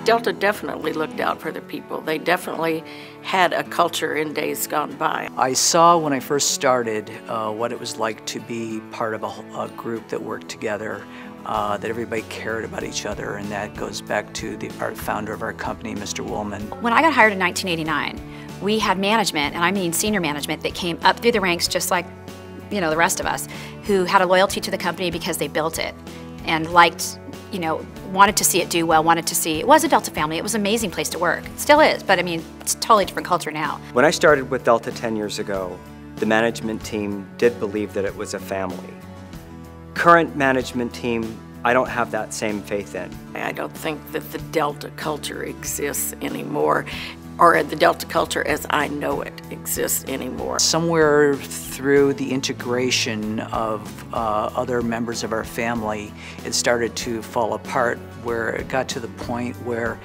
Delta definitely looked out for the people. They definitely had a culture in days gone by. I saw when I first started what it was like to be part of a group that worked together, that everybody cared about each other, and that goes back to our founder of our company, Mr. Woolman. When I got hired in 1989, we had management, and I mean senior management, that came up through the ranks just like the rest of us, who had a loyalty to the company because they built it and liked, wanted to see it do well, wanted to see, it was a Delta family, it was an amazing place to work. It still is, but I mean, it's a totally different culture now. When I started with Delta 10 years ago, the management team did believe that it was a family. Current management team, I don't have that same faith in. I don't think that the Delta culture exists anymore, or the Delta culture as I know it exists anymore. Somewhere through the integration of other members of our family, it started to fall apart, where it got to the point where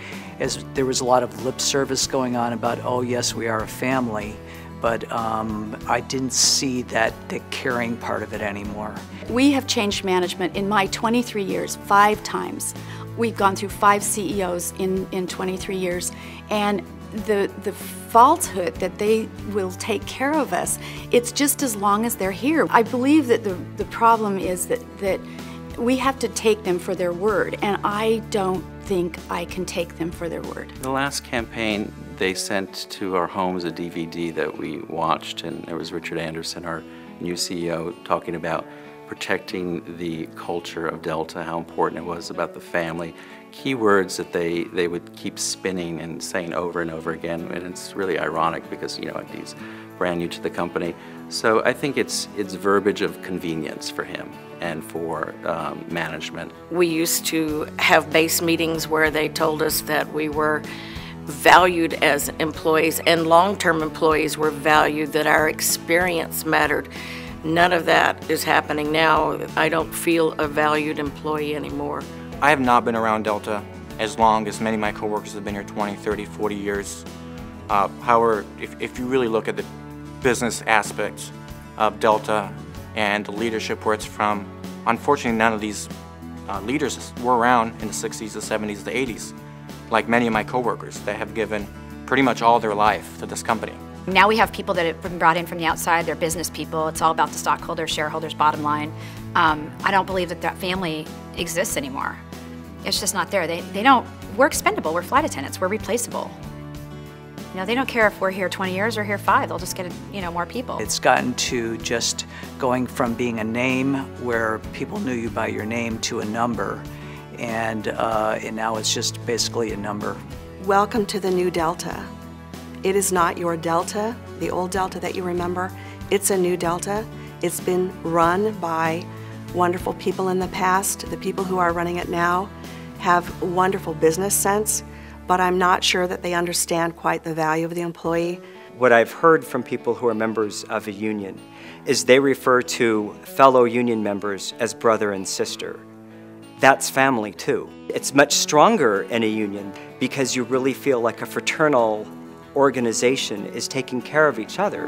there was a lot of lip service going on about, oh yes, we are a family, but I didn't see the caring part of it anymore. We have changed management in my 23 years 5 times. We've gone through 5 CEOs in 23 years, and the falsehood that they will take care of us, it's just as long as they're here. I believe that the problem is that we have to take them for their word, and I don't think I can take them for their word. The last campaign, they sent to our homes a DVD that we watched, and there was Richard Anderson, our new CEO, talking about protecting the culture of Delta, how important it was about the family. Keywords that they would keep spinning and saying over and over again, and it's really ironic because he's brand new to the company. So I think it's verbiage of convenience for him and for management. We used to have base meetings where they told us that we were valued as employees, and long-term employees were valued, that our experience mattered. None of that is happening now. I don't feel a valued employee anymore. I have not been around Delta as long as many of my coworkers have been here 20, 30, 40 years. However, if you really look at the business aspects of Delta and the leadership where it's from, unfortunately none of these leaders were around in the 60s, the 70s, the 80s, like many of my coworkers that have given pretty much all their life to this company. Now we have people that have been brought in from the outside, they're business people, it's all about the stockholders, shareholders, bottom line. I don't believe that family exists anymore. It's just not there. We're expendable, we're flight attendants, we're replaceable. They don't care if we're here 20 years or here 5, they'll just get more people. It's gotten to just going from being a name where people knew you by your name to a number, and now it's just basically a number. Welcome to the new Delta. It is not your Delta, the old Delta that you remember. It's a new Delta. It's been run by wonderful people in the past. The people who are running it now have wonderful business sense, but I'm not sure that they understand quite the value of the employee. What I've heard from people who are members of a union is they refer to fellow union members as brother and sister. That's family too. It's much stronger in a union because you really feel like a fraternal organization is taking care of each other.